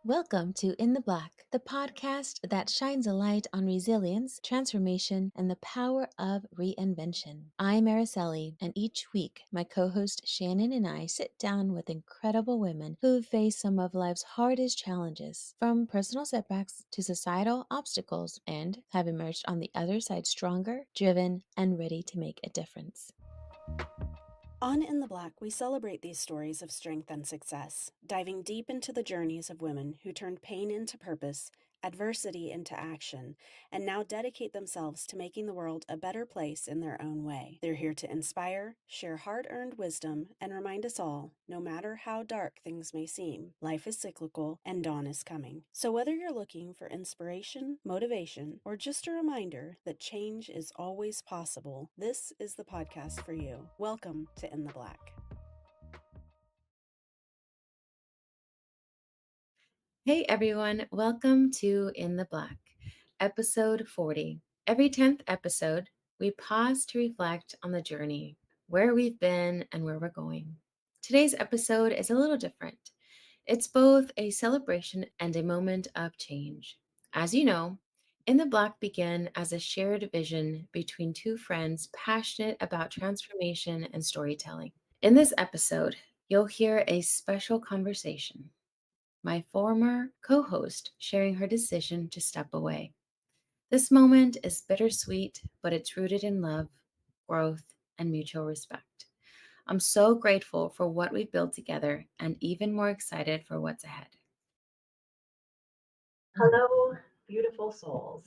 Welcome to In the Black, the podcast that shines a light on resilience, transformation, and the power of reinvention. I'm Aracelli, and each week, my co host Shannon and I sit down with incredible women who face some of life's hardest challenges, from personal setbacks to societal obstacles, and have emerged on the other side stronger, driven, and ready to make a difference. On In the Black, we celebrate these stories of strength and success, diving deep into the journeys of women who turned pain into purpose, adversity into action, and now dedicate themselves to making the world a better place in their own way. They're here to inspire, share hard-earned wisdom, and remind us all, no matter how dark things may seem, life is cyclical and dawn is coming. So whether you're looking for inspiration, motivation, or just a reminder that change is always possible, this is the podcast for you. Welcome to In the Black. Hey everyone, welcome to In the Black, episode 40. Every 10th episode, we pause to reflect on the journey, where we've been and where we're going. Today's episode is a little different. It's both a celebration and a moment of change. As you know, In the Black began as a shared vision between two friends passionate about transformation and storytelling. In this episode, you'll hear a special conversation, my former co host sharing her decision to step away. This moment is bittersweet, but it's rooted in love, growth, and mutual respect. I'm so grateful for what we've built together and even more excited for what's ahead. Hello, beautiful souls.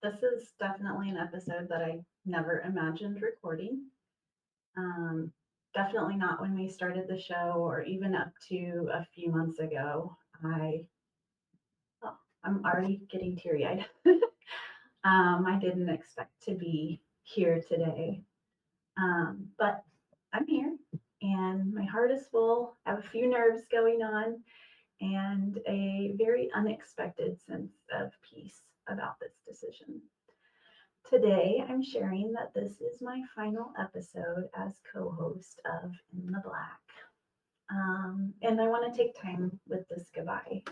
This is definitely an episode that I never imagined recording. Um, Definitely not when we started the show or even up to a few months ago. I'm already getting teary eyed. I didn't expect to be here today, but I'm here and my heart is full. I have a few nerves going on and a very unexpected sense of peace about this decision. Today, I'm sharing that this is my final episode as co host of In the Black. And I want to take time with this goodbye.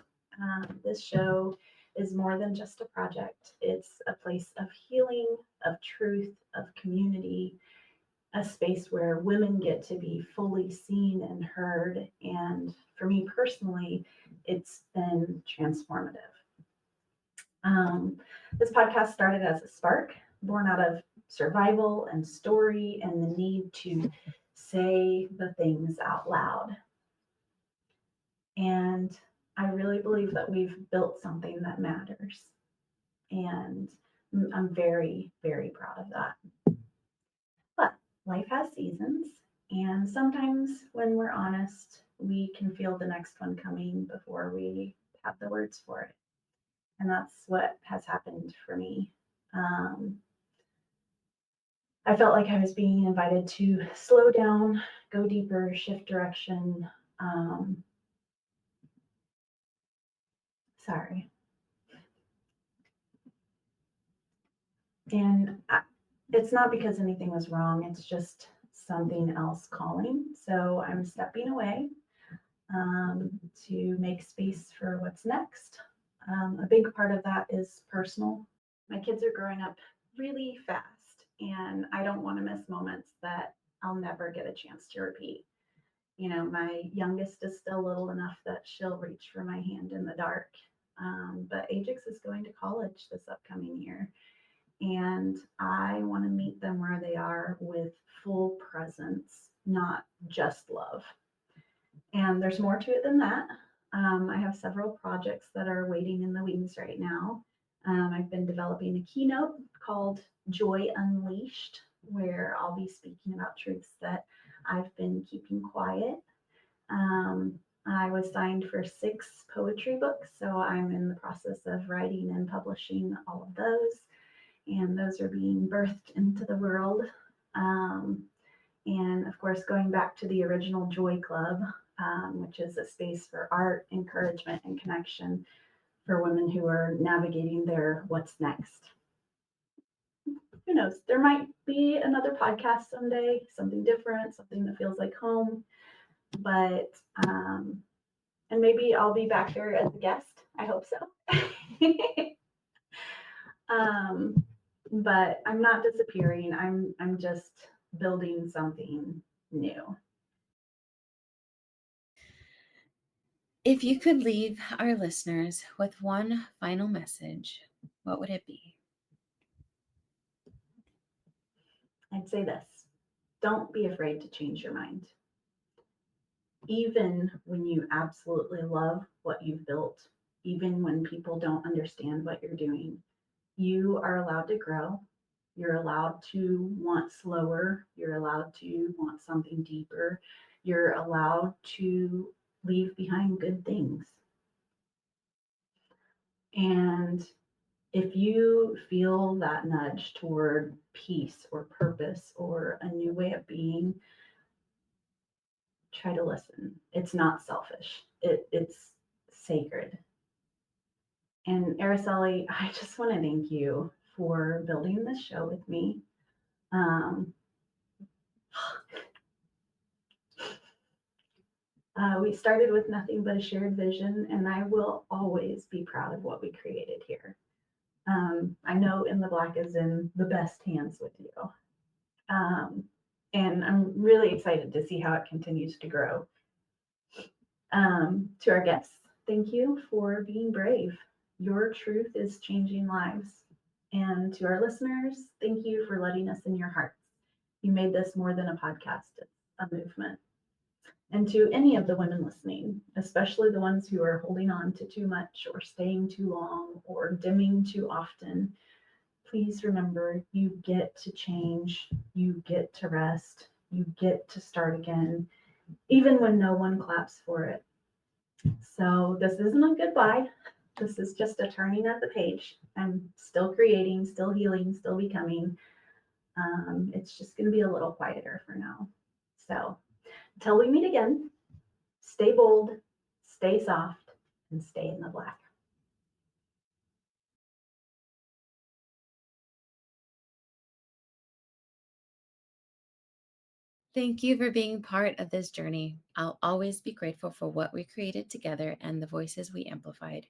This show is more than just a project, it's a place of healing, of truth, of community, a space where women get to be fully seen and heard. And for me personally, it's been transformative. This podcast started as a spark born out of survival and story and the need to say the things out loud. And I really believe that we've built something that matters. And I'm very, very proud of that. But life has seasons. And sometimes when we're honest, we can feel the next one coming before we have the words for it. And that's what has happened for me. I felt like I was being invited to slow down, go deeper, shift direction. Sorry. And it's not because anything was wrong, it's just something else calling. So I'm stepping away to make space for what's next. A big part of that is personal. My kids are growing up really fast, and I don't want to miss moments that I'll never get a chance to repeat. You know, my youngest is still little enough that she'll reach for my hand in the dark. But Ajax is going to college this upcoming year, and I want to meet them where they are with full presence, not just love. And there's more to it than that. I have several projects that are waiting in the wings right now. I've been developing a keynote called Joy Unleashed, where I'll be speaking about truths that I've been keeping quiet. I was signed for 6 poetry books, so I'm in the process of writing and publishing all of those, and those are being birthed into the world. And of course, going back to the original Joy Club, which is a space for art, encouragement, and connection for women who are navigating their what's next. who knows? There might be another podcast someday, something different, something that feels like home. But and maybe I'll be back there as a guest. I hope so. um, but I'm not disappearing. I'm just building something new. If you could leave our listeners with one final message, what would it be? I'd say this: don't be afraid to change your mind. Even when you absolutely love what you've built, even when people don't understand what you're doing, you are allowed to grow. You're allowed to want slower. You're allowed to want something deeper. You're allowed to leave behind good things. And if you feel that nudge toward peace or purpose or a new way of being, try to listen. It's not selfish, it's sacred. And Aracelli, I just want to thank you for building this show with me. Um, we started with nothing but a shared vision, and I will always be proud of what we created here. I know In the Black is in the best hands with you. Um, and I'm really excited to see how it continues to grow. To our guests, thank you for being brave. Your truth is changing lives. And to our listeners, thank you for letting us in your hearts. You made this more than a podcast, it's a movement. And to any of the women listening, especially the ones who are holding on to too much or staying too long or dimming too often, please remember you get to change, you get to rest, you get to start again, even when no one claps for it. So this isn't a goodbye. This is just a turning of the page. I'm still creating, still healing, still becoming. It's just going to be a little quieter for now. So until we meet again, stay bold, stay soft, and stay in the black. Thank you for being part of this journey. I'll always be grateful for what we created together and the voices we amplified.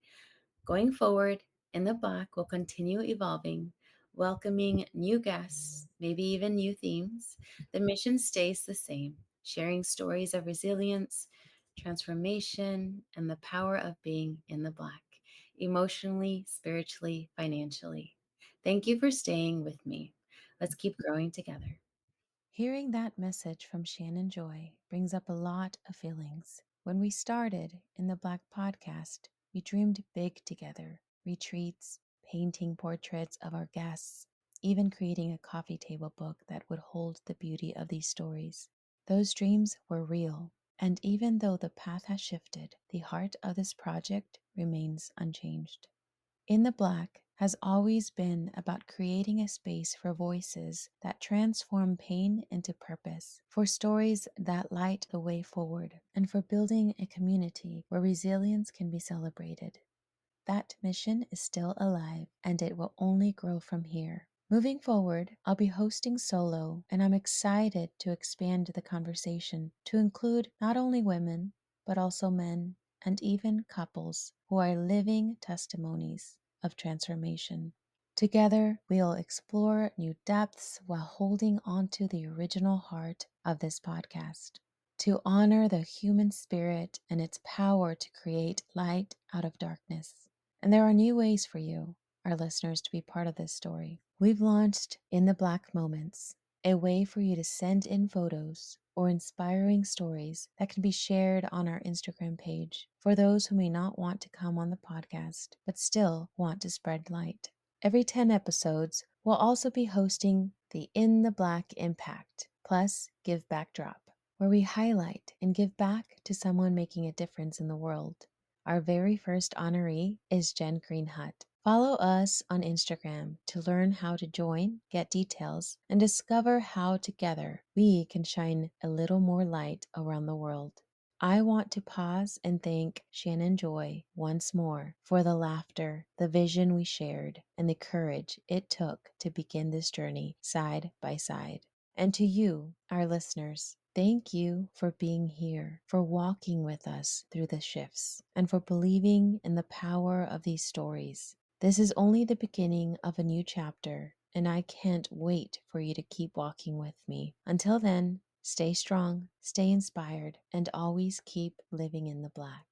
Going forward, In the Black will continue evolving, welcoming new guests, maybe even new themes. The mission stays the same, sharing stories of resilience, transformation, and the power of being in the Black, emotionally, spiritually, financially. Thank you for staying with me. Let's keep growing together. Hearing that message from Shannon Joy brings up a lot of feelings. When we started in the Black podcast, we dreamed big together: retreats, painting portraits of our guests, even creating a coffee table book that would hold the beauty of these stories. Those dreams were real, and even though the path has shifted, the heart of this project remains unchanged. In the Black has always been about creating a space for voices that transform pain into purpose, for stories that light the way forward, and for building a community where resilience can be celebrated. That mission is still alive, and it will only grow from here. Moving forward, I'll be hosting solo, and I'm excited to expand the conversation to include not only women, but also men and even couples who are living testimonies of transformation. Together, we'll explore new depths while holding onto the original heart of this podcast, to honor the human spirit and its power to create light out of darkness. And there are new ways for you, our listeners, to be part of this story. We've launched In the Black Moments, a way for you to send in photos or inspiring stories that can be shared on our Instagram page for those who may not want to come on the podcast, but still want to spread light. Every 10 episodes, we'll also be hosting the In the Black Impact plus Giveback Drop, where we highlight and give back to someone making a difference in the world. Our very first honoree is Jen Greenhut. Follow us on Instagram to learn how to join, get details, and discover how together we can shine a little more light around the world. I want to pause and thank Shannon Joy once more for the laughter, the vision we shared, and the courage it took to begin this journey side by side. And to you, our listeners, thank you for being here, for walking with us through the shifts, and for believing in the power of these stories. This is only the beginning of a new chapter, and I can't wait for you to keep walking with me. Until then, stay strong, stay inspired, and always keep living in the black.